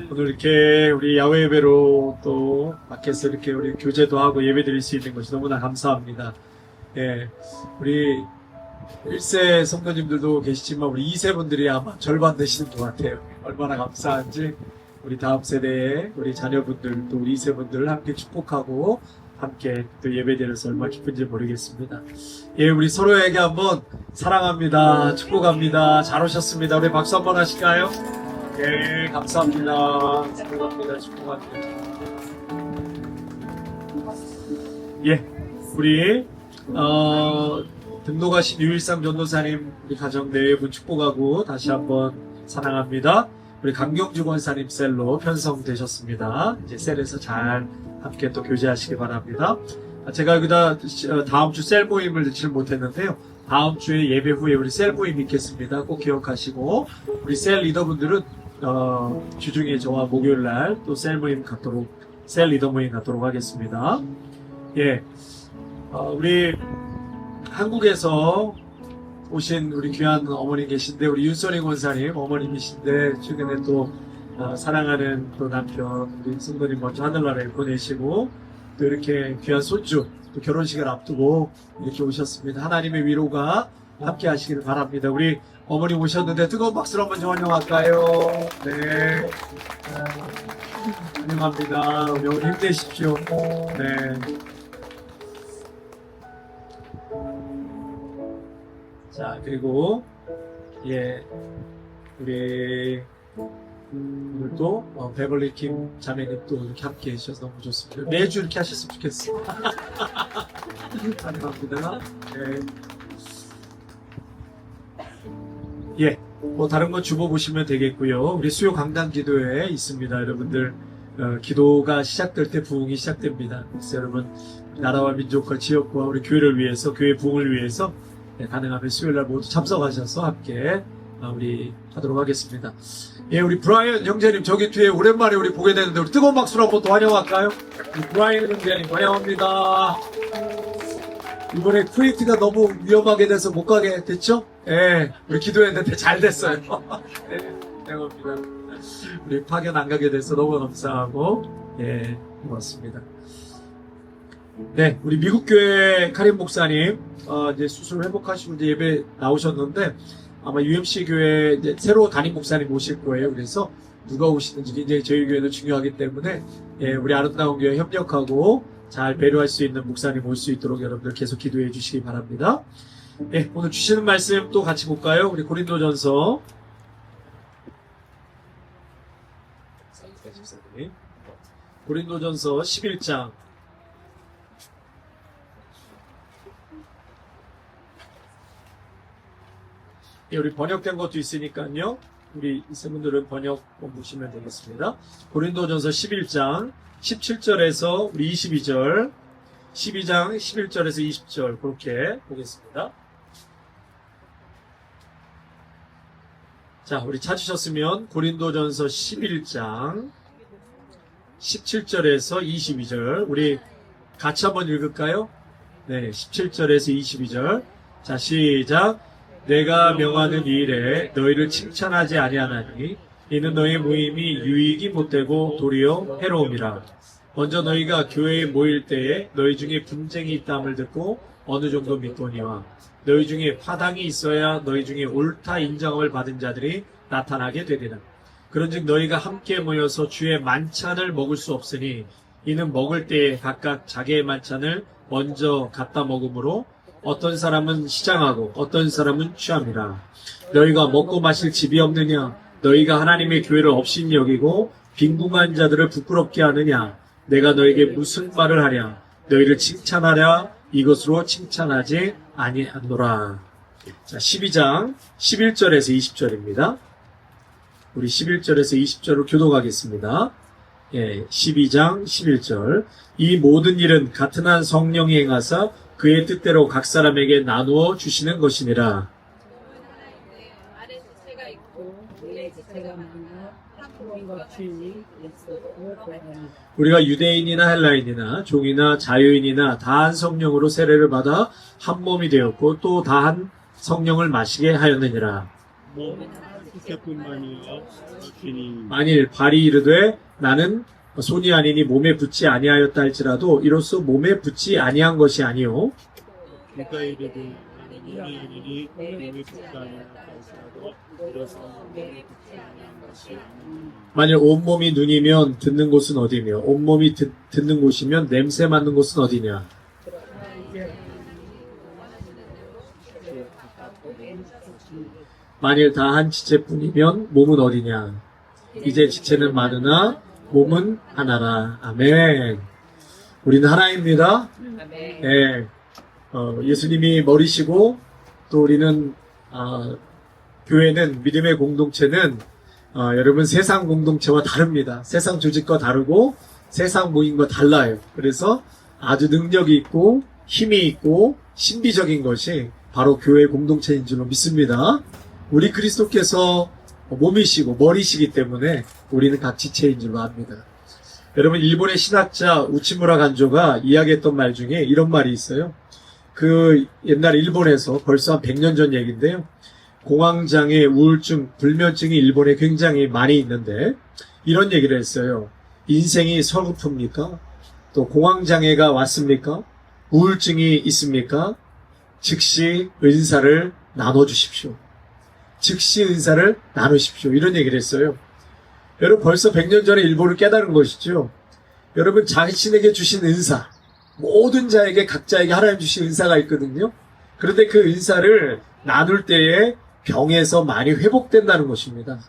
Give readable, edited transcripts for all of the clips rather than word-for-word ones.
오늘 이렇게 우리 야외 예배로 또 밖에서 이렇게 우리 교제도 하고 예배 드릴 수 있는 것이 너무나 감사합니다. 예, 우리 1세 성도님들도 계시지만 우리 2세 분들이 아마 절반 되시는 것 같아요. 얼마나 감사한지 우리 다음 세대의 우리 자녀분들 또 우리 2세 분들을 함께 축복하고 함께 또 예배 드려서 얼마나 기쁜지 모르겠습니다. 예, 우리 서로에게 한번 사랑합니다. 축복합니다. 잘 오셨습니다. 우리 박수 한번 하실까요? 예, 감사합니다. 축복합니다. 축복합니다. 예, 우리 등록하신 유일상 전도사님 우리 가정 네 분 축복하고 다시 한번 사랑합니다. 우리 강경주 권사님 셀로 편성되셨습니다. 이제 셀에서 잘 함께 또 교제하시기 바랍니다. 제가 여기다 다음 주 셀 모임을 넣지를 못했는데요. 다음 주에 예배 후에 우리 셀 모임 있겠습니다. 꼭 기억하시고 우리 셀 리더분들은 주중에 저와 목요일 날 또 셀 모임 갖도록 셀 리더 모임 갖도록 하겠습니다. 예, 우리 한국에서 오신 우리 귀한 어머니 계신데 우리 윤선희 권사님 어머님이신데 최근에 또 사랑하는 또 남편 우리 성도님 먼저 하늘나라에 보내시고 또 이렇게 귀한 손주 또 결혼식을 앞두고 이렇게 오셨습니다. 하나님의 위로가 함께 하시기를 바랍니다. 우리 어머니 오셨는데 뜨거운 박수로 한번 좀 환영할까요? 네, 환영합니다. 우리 어머니 힘내십시오. 네. 자, 그리고 예, 우리 오늘 또 베벌리 킴 자매님 또 이렇게 함께 해주셔서 너무 좋습니다. 매주 이렇게 하셨으면 좋겠어요. 감사합니다. 예, 뭐 다른 거 주보 보시면 되겠고요. 우리 수요 강단 기도회 있습니다. 여러분들 기도가 시작될 때 부흥이 시작됩니다. 그래서 여러분 나라와 민족과 지역과 우리 교회를 위해서 교회 부흥을 위해서 가능하면 수요일날 모두 참석하셔서 함께 우리 하도록 하겠습니다. 예, 우리 브라이언 형제님 저기 뒤에 오랜만에 우리 보게 되는데 우리 뜨거운 박수로 한번 또 환영할까요? 우리 브라이언 형제님 환영합니다. 이번에 쿠웨이트가 너무 위험하게 돼서 못 가게 됐죠? 예, 우리 기도했는데 잘 됐어요. 네, 환영합니다. 우리 파견 안 가게 돼서 너무 감사하고 예, 고맙습니다. 네, 우리 미국 교회 카린 목사님 이제 수술 회복하시고 이제 예배 나오셨는데 아마 UMC 교회 이제 새로 담임 목사님 오실 거예요. 그래서 누가 오시는지 굉장히 저희 교회는 중요하기 때문에 예, 우리 아름다운 교회 협력하고 잘 배려할 수 있는 목사님 올 수 있도록 여러분들 계속 기도해 주시기 바랍니다. 예, 오늘 주시는 말씀 또 같이 볼까요? 우리 고린도전서 고린도전서 11장 예, 우리 번역된 것도 있으니까요. 우리 이세분들은 번역 보시면 되겠습니다. 고린도전서 11장 17절에서 우리 22절 12장 11절에서 20절 그렇게 보겠습니다. 자, 우리 찾으셨으면 고린도전서 11장 17절에서 22절 우리 같이 한번 읽을까요? 네, 17절에서 22절 자, 시작. 내가 명하는 이 일에 너희를 칭찬하지 아니하나니 이는 너희 모임이 유익이 못되고 도리어 해로움이라. 먼저 너희가 교회에 모일 때에 너희 중에 분쟁이 있다함을 듣고 어느 정도 믿거니와 너희 중에 파당이 있어야 너희 중에 옳다 인정함을 받은 자들이 나타나게 되리라. 그런즉 너희가 함께 모여서 주의 만찬을 먹을 수 없으니 이는 먹을 때에 각각 자기의 만찬을 먼저 갖다 먹으므로 어떤 사람은 시장하고 어떤 사람은 취함이라. 너희가 먹고 마실 집이 없느냐? 너희가 하나님의 교회를 업신 여기고 빈궁한 자들을 부끄럽게 하느냐? 내가 너에게 무슨 말을 하랴? 너희를 칭찬하랴? 이것으로 칭찬하지 아니하노라. 자, 12장 11절에서 20절입니다. 우리 11절에서 20절을 교독하겠습니다. 예, 12장 11절. 이 모든 일은 같은 한 성령이 행하사 그의 뜻대로 각 사람에게 나누어 주시는 것이니라. 아래 지체가 있고 위에 지체가 많으나 한 몸과 주인이 예수로 돌아가니 우리가 유대인이나 헬라인이나 종이나 자유인이나 다 한 성령으로 세례를 받아 한 몸이 되었고 또 다 한 성령을 마시게 하였느니라. 몸은 하나지 주께뿐만이요 주시니 만일 발이 이르되 나는 손이 아니니 몸에 붙지 아니하였다 할지라도 이로써 몸에 붙지 아니한 것이 아니요 누가 이르되 나는 이니 몸에 붙지 아니하였다 할지라도 이로써 몸에 붙지 아니한 것이 아니니 만일 온몸이 눈이면 듣는 곳은 어디며 온몸이 듣는 곳이면 냄새 맡는 곳은 어디냐. 만일 다 한 지체뿐이면 몸은 어디냐. 이제 지체는 많으나 몸은 하나라. 아멘. 우리는 하나입니다. 예. 예수님이 머리시고 또 우리는 교회는 믿음의 공동체는 여러분 세상 공동체와 다릅니다. 세상 조직과 다르고 세상 모임과 달라요. 그래서 아주 능력이 있고 힘이 있고 신비적인 것이 바로 교회 공동체인 줄로 믿습니다. 우리 그리스도께서 몸이시고 머리시기 때문에 우리는 각 지체인 줄로 압니다. 여러분 일본의 신학자 우치무라 간조가 이야기했던 말 중에 이런 말이 있어요. 그 옛날 일본에서 벌써 한 100년 전 얘기인데요. 공황장애, 우울증, 불면증이 일본에 굉장히 많이 있는데 이런 얘기를 했어요. 인생이 서글픕니까? 또 공황장애가 왔습니까? 우울증이 있습니까? 즉시 은사를 나눠주십시오. 즉시 은사를 나누십시오. 이런 얘기를 했어요. 여러분 벌써 100년 전에 일본을 깨달은 것이죠. 여러분 자신에게 주신 은사, 모든 자에게 각자에게 하나님 주신 은사가 있거든요. 그런데 그 은사를 나눌 때에 병에서 많이 회복된다는 것입니다.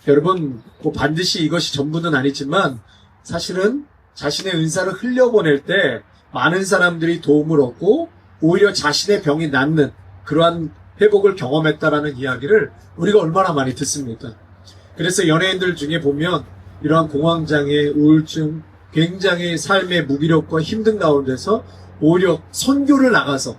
여러분 뭐 반드시 이것이 전부는 아니지만 사실은 자신의 은사를 흘려보낼 때 많은 사람들이 도움을 얻고 오히려 자신의 병이 낫는 그러한 회복을 경험했다라는 이야기를 우리가 얼마나 많이 듣습니까? 그래서 연예인들 중에 보면 이러한 공황장애, 우울증, 굉장히 삶의 무기력과 힘든 가운데서 오히려 선교를 나가서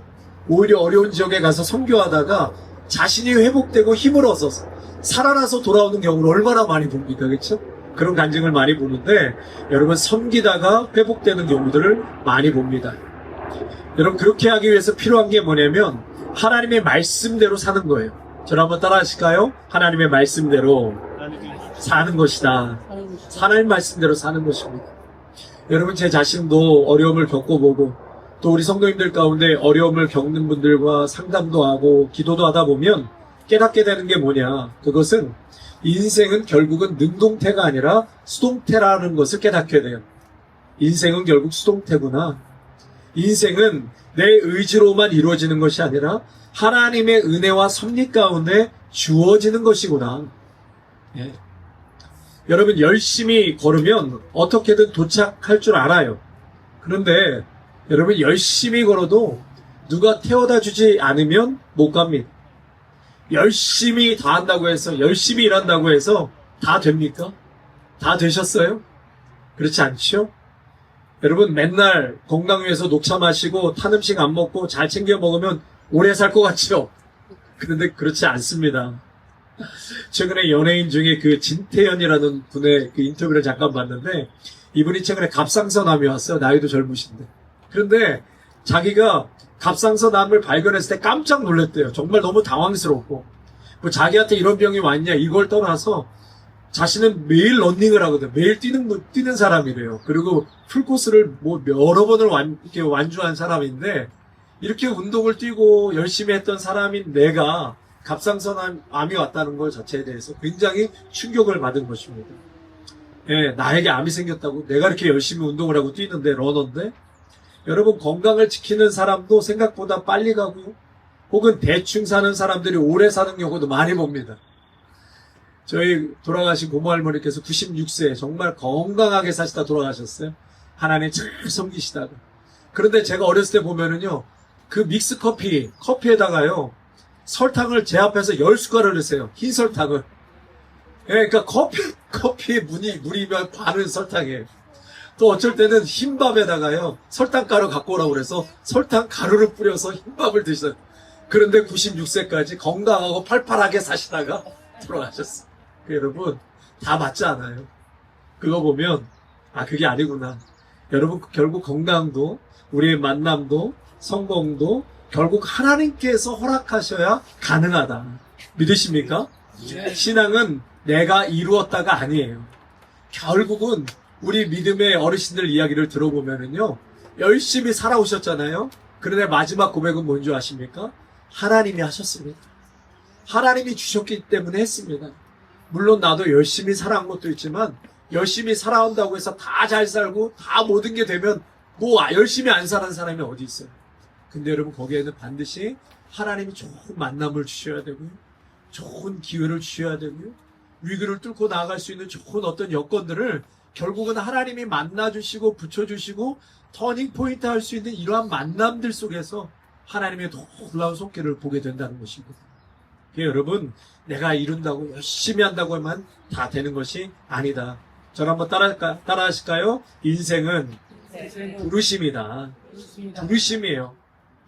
오히려 어려운 지역에 가서 선교하다가 자신이 회복되고 힘을 얻어서 살아나서 돌아오는 경우를 얼마나 많이 봅니까? 그렇죠? 그런 간증을 많이 보는데 여러분 섬기다가 회복되는 경우들을 많이 봅니다. 여러분 그렇게 하기 위해서 필요한 게 뭐냐면 하나님의 말씀대로 사는 거예요. 저를 한번 따라 하실까요? 하나님의 말씀대로 사는 것이다. 하나님 말씀대로 사는 것입니다. 여러분 제 자신도 어려움을 겪어보고 또 우리 성도님들 가운데 어려움을 겪는 분들과 상담도 하고 기도도 하다 보면 깨닫게 되는 게 뭐냐. 그것은 인생은 결국은 능동태가 아니라 수동태라는 것을 깨닫게 돼요. 인생은 결국 수동태구나. 인생은 내 의지로만 이루어지는 것이 아니라 하나님의 은혜와 섭리 가운데 주어지는 것이구나. 예. 여러분 열심히 걸으면 어떻게든 도착할 줄 알아요. 그런데 여러분 열심히 걸어도 누가 태워다 주지 않으면 못 갑니다. 열심히 다 한다고 해서 열심히 일한다고 해서 다 됩니까? 다 되셨어요? 그렇지 않죠? 여러분 맨날 건강 위해서 녹차 마시고 탄 음식 안 먹고 잘 챙겨 먹으면 오래 살 것 같죠? 그런데 그렇지 않습니다. 최근에 연예인 중에 그 진태현이라는 분의 그 인터뷰를 잠깐 봤는데 이분이 최근에 갑상선암이 왔어요. 나이도 젊으신데. 그런데 자기가 갑상선암을 발견했을 때 깜짝 놀랐대요. 정말 너무 당황스럽고 뭐 자기한테 이런 병이 왔냐 이걸 떠나서 자신은 매일 러닝을 하거든. 매일 뛰는 사람이래요. 그리고 풀코스를 뭐 여러 번을 이렇게 완주한 사람인데 이렇게 운동을 뛰고 열심히 했던 사람인 내가 갑상선암이 왔다는 것 자체에 대해서 굉장히 충격을 받은 것입니다. 예, 나에게 암이 생겼다고 내가 이렇게 열심히 운동을 하고 뛰는데 러너인데 여러분 건강을 지키는 사람도 생각보다 빨리 가고요. 혹은 대충 사는 사람들이 오래 사는 경우도 많이 봅니다. 저희 돌아가신 고모 할머니께서 96세 정말 건강하게 사시다 돌아가셨어요. 하나님 잘 섬기시다가. 그런데 제가 어렸을 때 보면은요. 그 믹스 커피에다가요. 설탕을 제 앞에서 10숟갈을 넣으세요. 흰 설탕을. 예, 그러니까 커피에 물이면 반은 설탕이에요. 또 어쩔 때는 흰밥에다가요. 설탕가루 갖고 오라고 그래서 설탕가루를 뿌려서 흰밥을 드시던. 그런데 96세까지 건강하고 팔팔하게 사시다가 돌아가셨어요. 여러분 다 맞지 않아요. 그거 보면 그게 아니구나. 여러분 결국 건강도 우리의 만남도 성공도 결국 하나님께서 허락하셔야 가능하다. 믿으십니까? 신앙은 내가 이루었다가 아니에요. 결국은 우리 믿음의 어르신들 이야기를 들어보면은요, 열심히 살아오셨잖아요. 그런데 마지막 고백은 뭔지 아십니까? 하나님이 하셨습니다. 하나님이 주셨기 때문에 했습니다. 물론 나도 열심히 살아온 것도 있지만, 열심히 살아온다고 해서 다 잘 살고 다 모든 게 되면 뭐 열심히 안 사는 사람이 어디 있어요. 근데 여러분, 거기에는 반드시 하나님이 좋은 만남을 주셔야 되고요, 좋은 기회를 주셔야 되고요, 위기를 뚫고 나아갈 수 있는 좋은 어떤 여건들을 결국은 하나님이 만나주시고 붙여주시고 터닝 포인트 할 수 있는 이러한 만남들 속에서 하나님의 놀라운 손길을 보게 된다는 것입니다. 그러니까 여러분, 내가 이룬다고 열심히 한다고 하면 다 되는 것이 아니다. 저를 한번 따라하실까요? 인생은 부르심이다. 부르심이에요.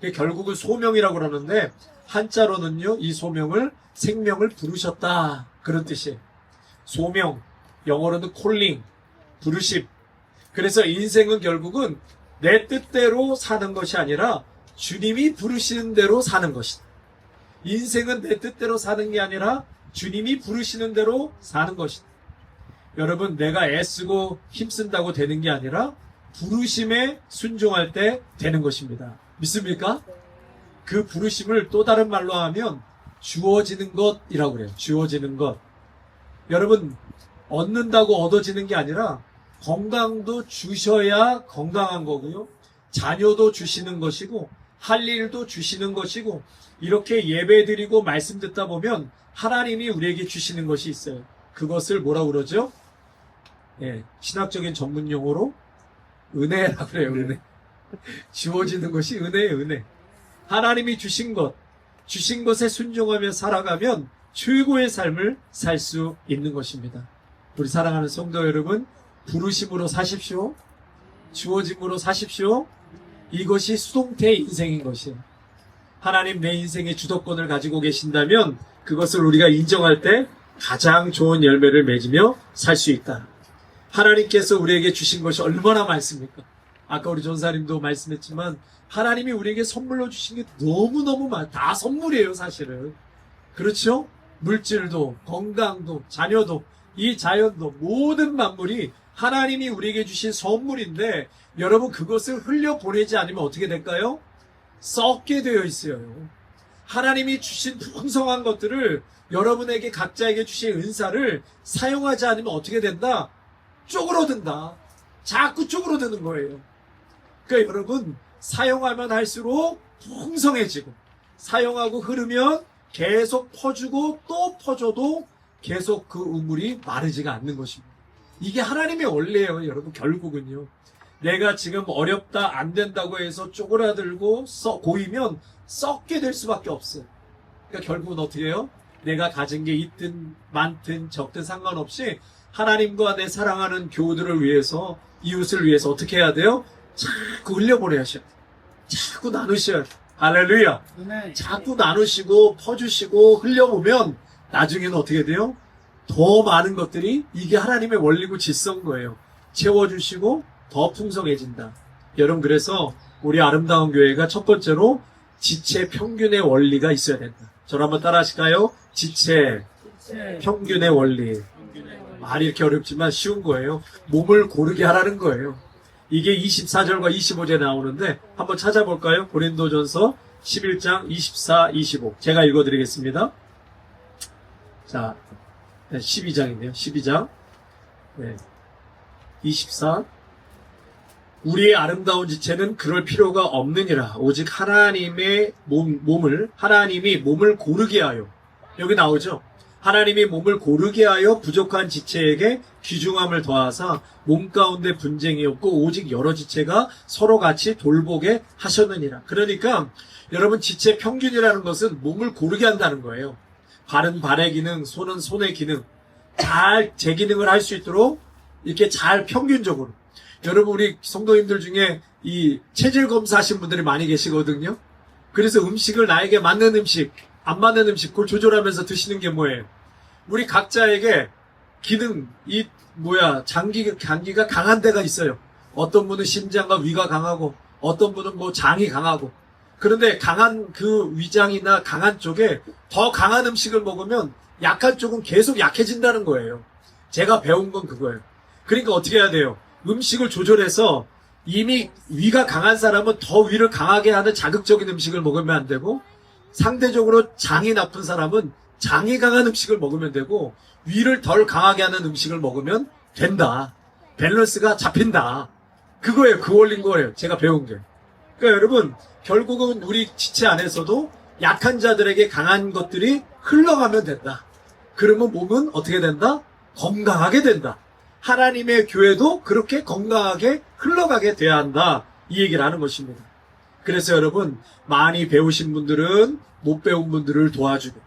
그게 결국은 소명이라고 그러는데, 한자로는요, 이 소명을 생명을 부르셨다, 그런 뜻이에요. 소명, 영어로는 콜링, 부르심. 그래서 인생은 결국은 내 뜻대로 사는 것이 아니라 주님이 부르시는 대로 사는 것이다. 인생은 내 뜻대로 사는 게 아니라 주님이 부르시는 대로 사는 것이다. 여러분, 내가 애쓰고 힘쓴다고 되는 게 아니라 부르심에 순종할 때 되는 것입니다. 믿습니까? 그 부르심을 또 다른 말로 하면 주어지는 것이라고 그래요. 주어지는 것. 여러분, 얻는다고 얻어지는 게 아니라 건강도 주셔야 건강한 거고요, 자녀도 주시는 것이고, 할 일도 주시는 것이고, 이렇게 예배 드리고 말씀 듣다 보면 하나님이 우리에게 주시는 것이 있어요. 그것을 뭐라고 그러죠? 예, 신학적인 전문 용어로 은혜라고 그래요. 은혜. 주어지는 것이 은혜예요. 은혜. 하나님이 주신 것, 주신 것에 순종하며 살아가면 최고의 삶을 살 수 있는 것입니다. 우리 사랑하는 성도 여러분, 부르심으로 사십시오. 주어짐으로 사십시오. 이것이 수동태의 인생인 것이에요. 하나님, 내 인생의 주도권을 가지고 계신다면 그것을 우리가 인정할 때 가장 좋은 열매를 맺으며 살 수 있다. 하나님께서 우리에게 주신 것이 얼마나 많습니까? 아까 우리 전사님도 말씀했지만 하나님이 우리에게 선물로 주신 게 너무너무 다 선물이에요, 사실은. 그렇죠? 물질도, 건강도, 자녀도, 이 자연도, 모든 만물이 하나님이 우리에게 주신 선물인데, 여러분, 그것을 흘려보내지 않으면 어떻게 될까요? 썩게 되어 있어요. 하나님이 주신 풍성한 것들을, 여러분에게 각자에게 주신 은사를 사용하지 않으면 어떻게 된다? 쪼그러든다. 자꾸 쪼그러드는 거예요. 그러니까 여러분, 사용하면 할수록 풍성해지고, 사용하고 흐르면 계속 퍼주고 또 퍼줘도 계속 그 우물이 마르지가 않는 것입니다. 이게 하나님의 원리예요, 여러분. 결국은요, 내가 지금 어렵다, 안 된다고 해서 쪼그라들고 고이면 썩게 될 수밖에 없어요. 그러니까 결국은 어떻게 해요? 내가 가진 게 있든 많든 적든 상관없이 하나님과 내 사랑하는 교우들을 위해서, 이웃을 위해서 어떻게 해야 돼요? 자꾸 흘려보내셔야 돼요. 자꾸 나누셔야 돼요. 할렐루야. 자꾸 나누시고 퍼주시고 흘려보면 나중에는 어떻게 돼요? 더 많은 것들이, 이게 하나님의 원리고 질서인 거예요. 채워주시고 더 풍성해진다. 여러분, 그래서 우리 아름다운 교회가 첫 번째로 지체 평균의 원리가 있어야 된다. 저를 한번 따라 하실까요? 지체 평균의 원리. 말이 이렇게 어렵지만 쉬운 거예요. 몸을 고르게 하라는 거예요. 이게 24절과 25절에 나오는데 한번 찾아볼까요? 고린도전서 11장 24, 25. 제가 읽어드리겠습니다. 자, 12장인데요. 12장. 네. 24. 우리의 아름다운 지체는 그럴 필요가 없느니라. 오직 하나님이 몸을 고르게 하여. 여기 나오죠? 하나님이 몸을 고르게 하여 부족한 지체에게 귀중함을 더하사 몸 가운데 분쟁이 없고 오직 여러 지체가 서로 같이 돌보게 하셨느니라. 그러니까 여러분, 지체 평균이라는 것은 몸을 고르게 한다는 거예요. 발은 발의 기능, 손은 손의 기능, 잘 제 기능을 할 수 있도록 이렇게 잘 평균적으로. 여러분, 우리 성도님들 중에 이 체질 검사하신 분들이 많이 계시거든요. 그래서 음식을 나에게 맞는 음식, 안 맞는 음식, 그걸 조절하면서 드시는 게 뭐예요? 우리 각자에게 기능, 장기가 강한 데가 있어요. 어떤 분은 심장과 위가 강하고, 어떤 분은 장이 강하고. 그런데 강한 그 위장이나 강한 쪽에 더 강한 음식을 먹으면 약한 쪽은 계속 약해진다는 거예요. 제가 배운 건 그거예요. 그러니까 어떻게 해야 돼요? 음식을 조절해서 이미 위가 강한 사람은 더 위를 강하게 하는 자극적인 음식을 먹으면 안 되고, 상대적으로 장이 나쁜 사람은 장이 강한 음식을 먹으면 되고, 위를 덜 강하게 하는 음식을 먹으면 된다. 밸런스가 잡힌다. 그거예요. 그 원리인 거예요. 제가 배운 게. 그러니까 여러분, 결국은 우리 지체 안에서도 약한 자들에게 강한 것들이 흘러가면 된다. 그러면 몸은 어떻게 된다? 건강하게 된다. 하나님의 교회도 그렇게 건강하게 흘러가게 돼야 한다. 이 얘기를 하는 것입니다. 그래서 여러분, 많이 배우신 분들은 못 배운 분들을 도와주고,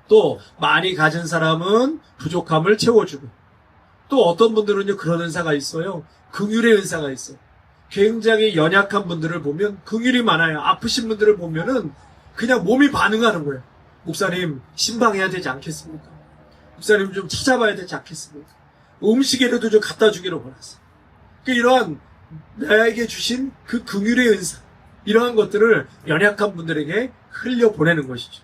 또 많이 가진 사람은 부족함을 채워주고, 또 어떤 분들은요, 그런 은사가 있어요. 긍휼의 은사가 있어요. 굉장히 연약한 분들을 보면 긍휼이 많아요. 아프신 분들을 보면은 그냥 몸이 반응하는 거예요. 목사님, 신방해야 되지 않겠습니까? 목사님 좀 찾아봐야 되지 않겠습니까? 음식이라도 좀 갖다 주기로 원했어요. 이러한 나에게 주신 그 긍휼의 은사, 이러한 것들을 연약한 분들에게 흘려보내는 것이죠.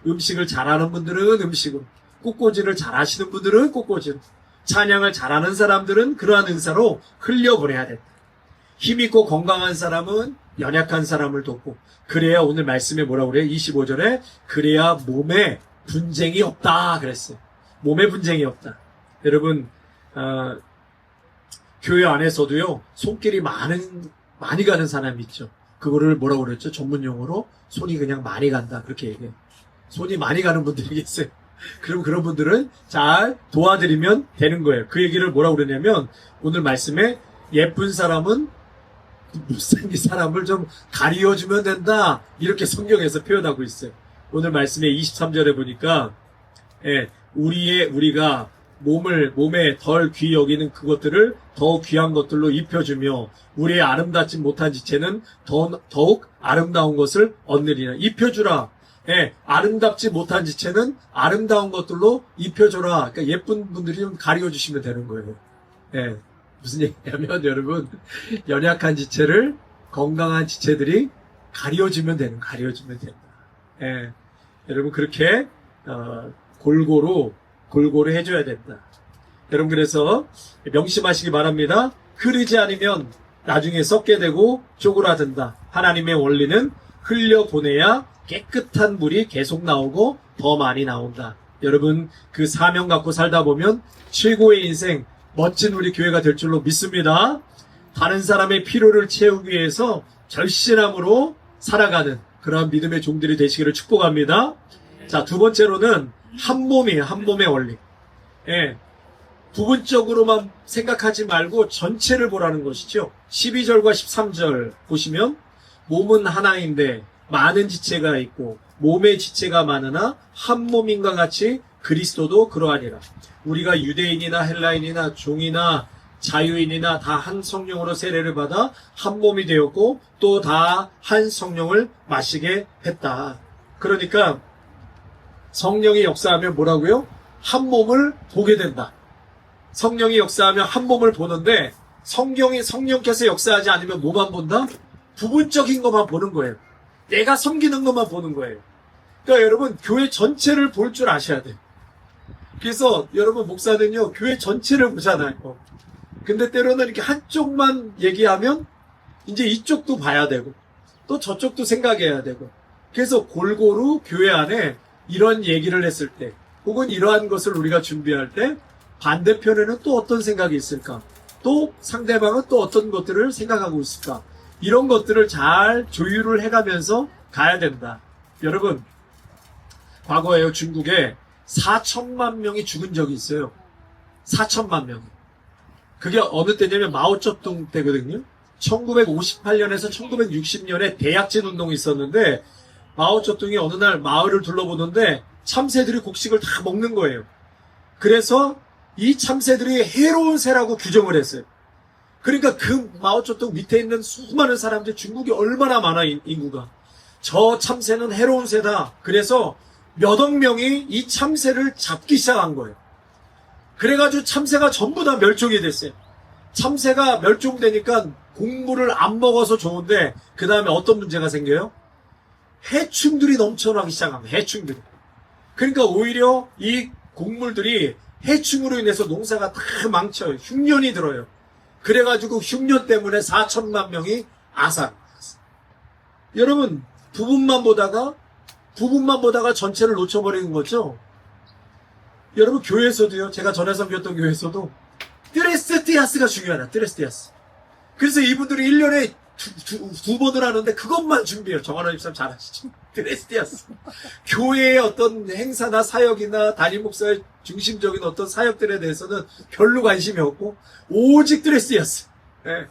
음식을 잘하는 분들은 음식으로, 꽃꽂이를 잘하시는 분들은 꽃꽂이로, 찬양을 잘하는 사람들은 그러한 은사로 흘려보내야 된다. 힘있고 건강한 사람은 연약한 사람을 돕고, 그래야 오늘 말씀에 뭐라고 그래요? 25절에 그래야 몸에 분쟁이 없다 그랬어요. 몸에 분쟁이 없다. 여러분, 교회 안에서도요, 손길이 많이 가는 사람이 있죠. 그거를 뭐라고 그랬죠? 전문 용어로 손이 그냥 많이 간다. 그렇게 얘기해요. 손이 많이 가는 분들이 계세요. 그럼 그런 분들은 잘 도와드리면 되는 거예요. 그 얘기를 뭐라고 그러냐면, 오늘 말씀에 예쁜 사람은 못생긴 사람을 좀 가리워주면 된다. 이렇게 성경에서 표현하고 있어요. 오늘 말씀에 23절에 보니까, 우리가 몸에 덜 귀히 여기는 그것들을 더 귀한 것들로 입혀주며, 우리의 아름답지 못한 지체는 더욱 아름다운 것을 얻느니라. 입혀주라. 아름답지 못한 지체는 아름다운 것들로 입혀줘라. 그러니까 예쁜 분들이 좀 가리워주시면 되는 거예요. 무슨 얘기냐면, 여러분, 연약한 지체를 건강한 지체들이 가리워주면 된다. 여러분, 그렇게, 골고루 해줘야 된다. 여러분, 그래서 명심하시기 바랍니다. 흐르지 않으면 나중에 썩게 되고 쪼그라든다. 하나님의 원리는 흘려보내야 깨끗한 물이 계속 나오고 더 많이 나온다. 여러분, 그 사명 갖고 살다 보면 최고의 인생, 멋진 우리 교회가 될 줄로 믿습니다. 다른 사람의 필요를 채우기 위해서 절실함으로 살아가는 그러한 믿음의 종들이 되시기를 축복합니다. 자, 두 번째로는 한 몸이에요. 한 몸의 원리. 부분적으로만 생각하지 말고 전체를 보라는 것이죠. 12절과 13절 보시면, 몸은 하나인데 많은 지체가 있고 몸의 지체가 많으나 한 몸인과 같이 그리스도도 그러하니라. 우리가 유대인이나 헬라인이나 종이나 자유인이나 다 한 성령으로 세례를 받아 한 몸이 되었고 또 다 한 성령을 마시게 했다. 그러니까 성령이 역사하면 뭐라고요? 한 몸을 보게 된다. 성령이 역사하면 한 몸을 보는데, 성령께서 역사하지 않으면 뭐만 본다? 부분적인 것만 보는 거예요. 내가 섬기는 것만 보는 거예요. 그러니까 여러분, 교회 전체를 볼 줄 아셔야 돼요. 그래서 여러분, 목사는요, 교회 전체를 보잖아요. 근데 때로는 이렇게 한쪽만 얘기하면 이제 이쪽도 봐야 되고 또 저쪽도 생각해야 되고, 그래서 골고루 교회 안에 이런 얘기를 했을 때, 혹은 이러한 것을 우리가 준비할 때 반대편에는 또 어떤 생각이 있을까? 또 상대방은 또 어떤 것들을 생각하고 있을까? 이런 것들을 잘 조율을 해가면서 가야 된다. 여러분, 과거에요, 중국에 4천만 명이 죽은 적이 있어요. 4천만 명. 그게 어느 때냐면 마오쩌둥 때거든요. 1958년에서 1960년에 대약진 운동이 있었는데, 마오쩌둥이 어느 날 마을을 둘러보는데 참새들이 곡식을 다 먹는 거예요. 그래서 이 참새들이 해로운 새라고 규정을 했어요. 그러니까 그 마오쩌둥 밑에 있는 수많은 사람들, 중국이 얼마나 많아, 인구가. 저 참새는 해로운 새다. 그래서 몇억 명이 이 참새를 잡기 시작한 거예요. 그래가지고 참새가 전부 다 멸종이 됐어요. 참새가 멸종되니까 곡물을 안 먹어서 좋은데, 그 다음에 어떤 문제가 생겨요? 해충들이 넘쳐나기 시작합니다. 해충들이. 그러니까 오히려 이 곡물들이 해충으로 인해서 농사가 다 망쳐요. 흉년이 들어요. 그래가지고 흉년 때문에 4천만 명이 아삭. 여러분, 부분만 보다가 전체를 놓쳐버리는 거죠. 여러분, 교회에서도요, 제가 전에 섬겼던 교회에서도 뜨레스티아스가 중요하다. 뜨레스티아스. 그래서 이분들이 1년에 두 번을 하는데 그것만 준비해요. 정한원 집사님 잘 아시죠? 뜨레스티아스. 교회의 어떤 행사나 사역이나 담임 목사의 중심적인 어떤 사역들에 대해서는 별로 관심이 없고 오직 뜨레스티아스. 예.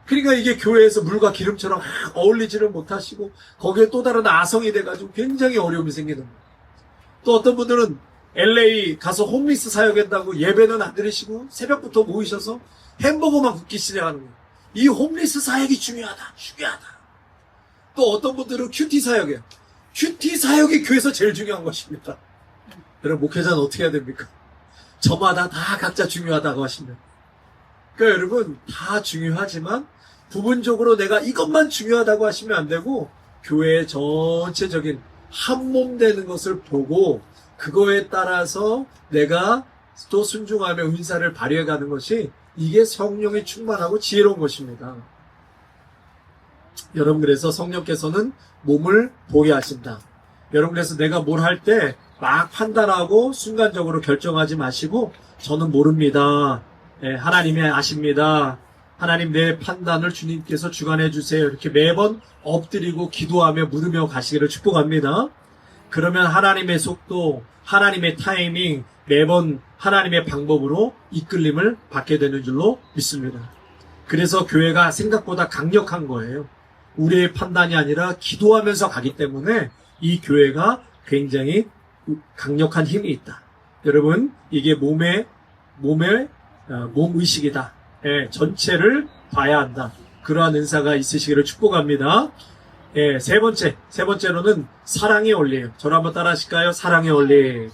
그러니까 이게 교회에서 물과 기름처럼 어울리지를 못하시고 거기에 또 다른 아성이 돼가지고 굉장히 어려움이 생기는 거예요. 또 어떤 분들은 LA 가서 홈리스 사역한다고 예배는 안 드리시고 새벽부터 모이셔서 햄버거만 굽기 시작하는 거예요. 이 홈리스 사역이 중요하다. 또 어떤 분들은 큐티 사역이에요. 큐티 사역이 교회에서 제일 중요한 것입니다. 여러분, 목회자는 어떻게 해야 됩니까? 저마다 다 각자 중요하다고 하시면. 그러니까 여러분, 다 중요하지만 부분적으로 내가 이것만 중요하다고 하시면 안 되고 교회의 전체적인 한몸 되는 것을 보고 그거에 따라서 내가 또 순종하며 은사를 발휘해 가는 것이 이게 성령이 충만하고 지혜로운 것입니다. 여러분, 그래서 성령께서는 몸을 보게 하신다. 여러분, 그래서 내가 뭘 할 때 막 판단하고 순간적으로 결정하지 마시고 저는 모릅니다. 하나님이 아십니다. 하나님 내 판단을 주님께서 주관해 주세요. 이렇게 매번 엎드리고 기도하며 물으며 가시기를 축복합니다. 그러면 하나님의 속도, 하나님의 타이밍, 매번 하나님의 방법으로 이끌림을 받게 되는 줄로 믿습니다. 그래서 교회가 생각보다 강력한 거예요. 우리의 판단이 아니라 기도하면서 가기 때문에 이 교회가 굉장히 강력한 힘이 있다. 여러분, 이게 몸의 몸의식이다. 전체를 봐야 한다. 그러한 은사가 있으시기를 축복합니다. 세 번째로는 사랑의 원리예요. 저를 한번 따라 하실까요? 사랑의 원리.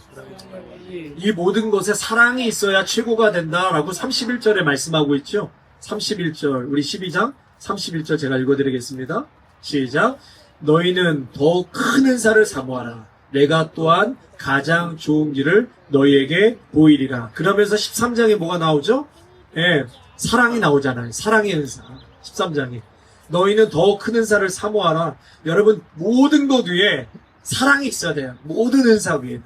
이 모든 것에 사랑이 있어야 최고가 된다라고 31절에 말씀하고 있죠. 31절, 우리 12장 31절 제가 읽어드리겠습니다. 시작. 너희는 더 큰 은사를 사모하라. 내가 또한 가장 좋은 길을 너희에게 보이리라. 그러면서 13장에 뭐가 나오죠? 사랑이 나오잖아요. 사랑의 은사. 13장에. 너희는 더 큰 은사를 사모하라. 여러분, 모든 것 위에 사랑이 있어야 돼요. 모든 은사 위에는.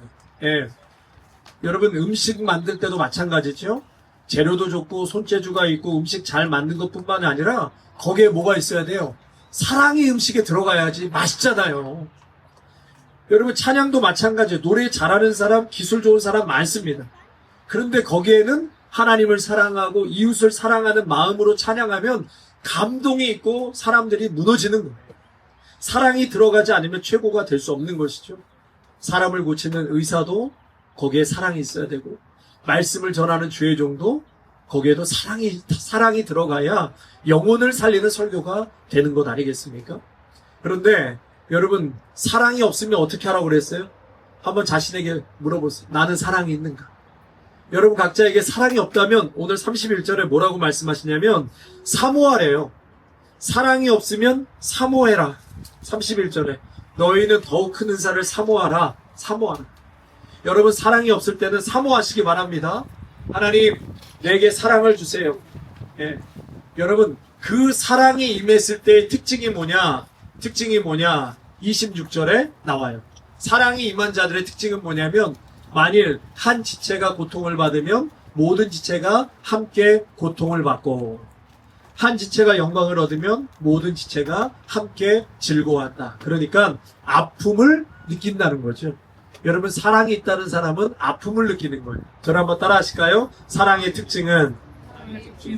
여러분, 음식 만들 때도 마찬가지죠. 재료도 좋고 손재주가 있고 음식 잘 만든 것뿐만 아니라 거기에 뭐가 있어야 돼요? 사랑이 음식에 들어가야지 맛있잖아요. 여러분, 찬양도 마찬가지예요. 노래 잘하는 사람, 기술 좋은 사람 많습니다. 그런데 거기에는 하나님을 사랑하고 이웃을 사랑하는 마음으로 찬양하면 감동이 있고 사람들이 무너지는 거예요. 사랑이 들어가지 않으면 최고가 될 수 없는 것이죠. 사람을 고치는 의사도 거기에 사랑이 있어야 되고, 말씀을 전하는 주의종도 거기에도 사랑이 들어가야 영혼을 살리는 설교가 되는 것 아니겠습니까? 그런데 여러분, 사랑이 없으면 어떻게 하라고 그랬어요? 한번 자신에게 물어보세요. 나는 사랑이 있는가? 여러분, 각자에게 사랑이 없다면 오늘 31절에 뭐라고 말씀하시냐면 사모하래요. 사랑이 없으면 사모해라. 31절에 너희는 더욱 큰 은사를 사모하라. 사모하라. 여러분, 사랑이 없을 때는 사모하시기 바랍니다. 하나님, 내게 사랑을 주세요. 여러분, 그 사랑이 임했을 때의 특징이 뭐냐? 26절에 나와요. 사랑이 임한 자들의 특징은 뭐냐면, 만일 한 지체가 고통을 받으면 모든 지체가 함께 고통을 받고, 한 지체가 영광을 얻으면 모든 지체가 함께 즐거워한다. 그러니까 아픔을 느낀다는 거죠. 여러분, 사랑이 있다는 사람은 아픔을 느끼는 거예요. 저를 한번 따라 하실까요? 사랑의 특징은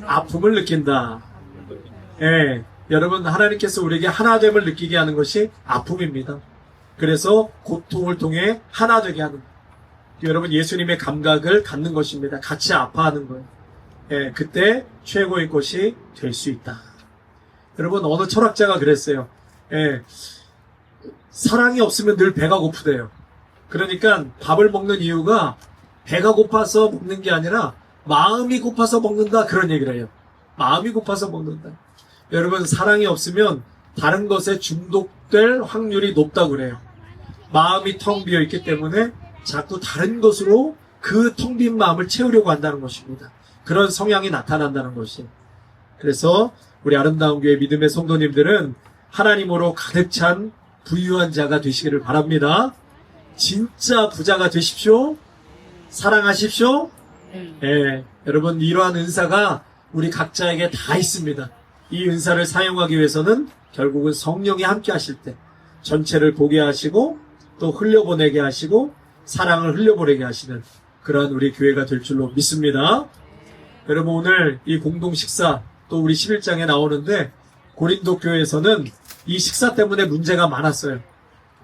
아픔을 느낀다. 여러분, 하나님께서 우리에게 하나됨을 느끼게 하는 것이 아픔입니다. 그래서 고통을 통해 하나 되게 하는 거예요. 여러분, 예수님의 감각을 갖는 것입니다. 같이 아파하는 거예요. 그때 최고의 것이 될 수 있다. 여러분, 어느 철학자가 그랬어요. 사랑이 없으면 늘 배가 고프대요. 그러니까 밥을 먹는 이유가 배가 고파서 먹는 게 아니라 마음이 고파서 먹는다, 그런 얘기를 해요. 마음이 고파서 먹는다. 여러분, 사랑이 없으면 다른 것에 중독될 확률이 높다고 그래요. 마음이 텅 비어 있기 때문에 자꾸 다른 것으로 그 텅 빈 마음을 채우려고 한다는 것입니다. 그런 성향이 나타난다는 것이. 그래서 우리 아름다운 교회 믿음의 성도님들은 하나님으로 가득 찬 부유한 자가 되시기를 바랍니다. 진짜 부자가 되십시오. 사랑하십시오. 예, 여러분 이러한 은사가 우리 각자에게 다 있습니다. 이 은사를 사용하기 위해서는 결국은 성령이 함께 하실 때 전체를 보게 하시고 또 흘려보내게 하시고 사랑을 흘려보내게 하시는 그러한 우리 교회가 될 줄로 믿습니다. 여러분 오늘 이 공동 식사 또 우리 11장에 나오는데 고린도 교회에서는 이 식사 때문에 문제가 많았어요.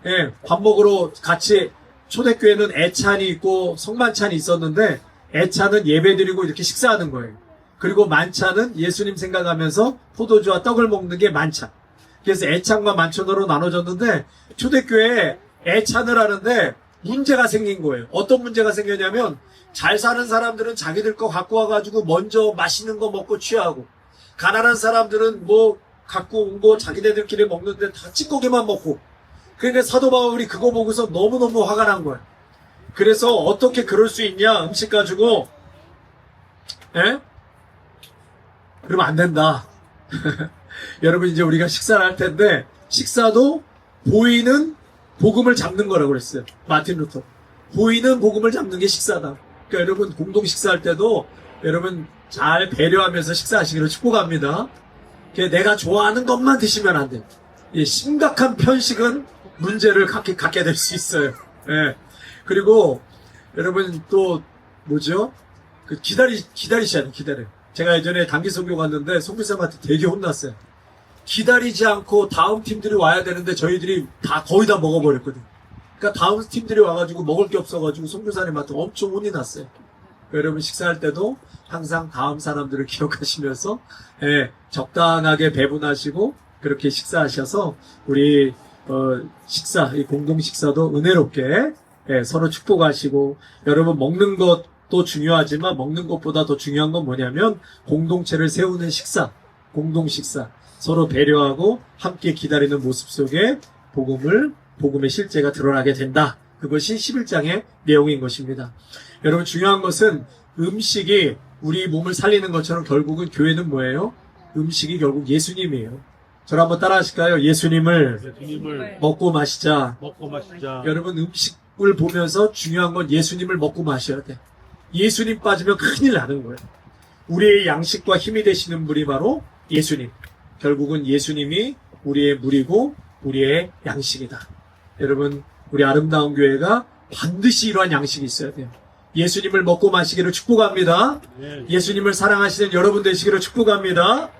예, 밥 먹으러 같이 초대교회는 애찬이 있고 성만찬이 있었는데 애찬은 예배드리고 이렇게 식사하는 거예요. 그리고 만찬은 예수님 생각하면서 포도주와 떡을 먹는 게 만찬. 그래서 애찬과 만찬으로 나눠졌는데 초대교회에 애찬을 하는데 문제가 생긴 거예요. 어떤 문제가 생겼냐면 잘 사는 사람들은 자기들 거 갖고 와가지고 먼저 맛있는 거 먹고 취하고 가난한 사람들은 뭐 갖고 온 거 자기네들끼리 먹는데 다 찌꺼기만 먹고 그러니까 사도 바울이 그거 보고서 너무너무 화가 난 거예요. 그래서 어떻게 그럴 수 있냐 음식 가지고 에? 그러면 안 된다. 여러분 이제 우리가 식사를 할 텐데 식사도 보이는 복음을 잡는 거라고 그랬어요. 마틴 루터. 보이는 복음을 잡는 게 식사다. 그러니까 여러분 공동 식사할 때도 여러분 잘 배려하면서 식사하시기를 축복합니다. 내가 좋아하는 것만 드시면 안 돼요. 심각한 편식은 문제를 갖게 될 수 있어요. 예. 그리고 여러분 또 뭐죠? 기다리셔야 돼요. 기다려. 제가 예전에 단기 선교 갔는데 선교사님한테 되게 혼났어요. 기다리지 않고 다음 팀들이 와야 되는데 저희들이 거의 다 먹어버렸거든요. 그러니까 다음 팀들이 와가지고 먹을 게 없어가지고 선교사님한테 엄청 혼이 났어요. 여러분 식사할 때도 항상 다음 사람들을 기억하시면서 적당하게 배분하시고 그렇게 식사하셔서 우리 이 공동 식사도 은혜롭게 서로 축복하시고 여러분 먹는 것도 중요하지만 먹는 것보다 더 중요한 건 뭐냐면 공동체를 세우는 식사, 공동 식사 서로 배려하고 함께 기다리는 모습 속에 복음의 실제가 드러나게 된다. 그것이 11장의 내용인 것입니다. 여러분 중요한 것은 음식이 우리 몸을 살리는 것처럼 결국은 교회는 뭐예요? 음식이 결국 예수님이에요. 저를 한번 따라 하실까요? 예수님을 먹고 마시자. 여러분 음식을 보면서 중요한 건 예수님을 먹고 마셔야 돼. 예수님 빠지면 큰일 나는 거예요. 우리의 양식과 힘이 되시는 분이 바로 예수님. 결국은 예수님이 우리의 물이고 우리의 양식이다. 여러분 우리 아름다운 교회가 반드시 이러한 양식이 있어야 돼요. 예수님을 먹고 마시기를 축복합니다. 예수님을 사랑하시는 여러분 되시기를 축복합니다.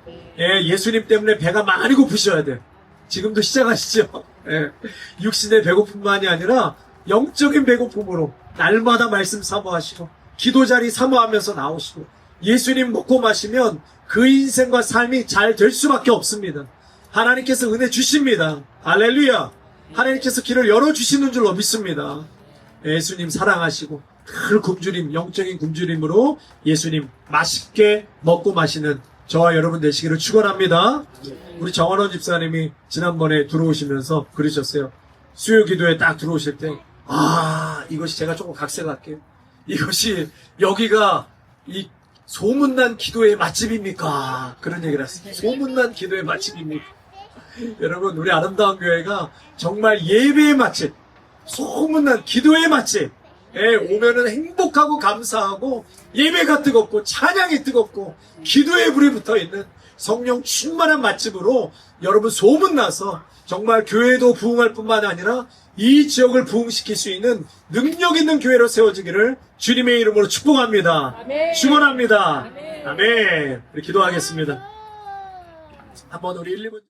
예수님 때문에 배가 많이 고프셔야 돼요. 지금도 시작하시죠. 육신의 배고픔만이 아니라 영적인 배고픔으로 날마다 말씀 사모하시고 기도 자리 사모하면서 나오시고 예수님 먹고 마시면 그 인생과 삶이 잘 될 수밖에 없습니다. 하나님께서 은혜 주십니다. 할렐루야. 하나님께서 길을 열어주시는 줄로 믿습니다. 예수님 사랑하시고 늘 굶주림, 영적인 굶주림으로 예수님 맛있게 먹고 마시는 저와 여러분 되시기를 축원합니다. 우리 정원원 집사님이 지난번에 들어오시면서 그러셨어요. 수요 기도에 딱 들어오실 때 이것이 제가 조금 각색할게요. 이것이 여기가 이 소문난 기도의 맛집입니까? 그런 얘기를 했어요. 소문난 기도의 맛집입니까? 여러분 우리 아름다운 교회가 정말 예배의 맛집, 소문난 기도의 맛집. 오면은 행복하고 감사하고 예배가 뜨겁고 찬양이 뜨겁고 기도의 불이 붙어있는 성령 충만한 맛집으로 여러분 소문나서 정말 교회도 부흥할 뿐만 아니라 이 지역을 부흥시킬 수 있는 능력 있는 교회로 세워지기를 주님의 이름으로 축복합니다. 아멘. 축원합니다. 아멘. 아멘. 우리 기도하겠습니다. 한번 우리 1, 2분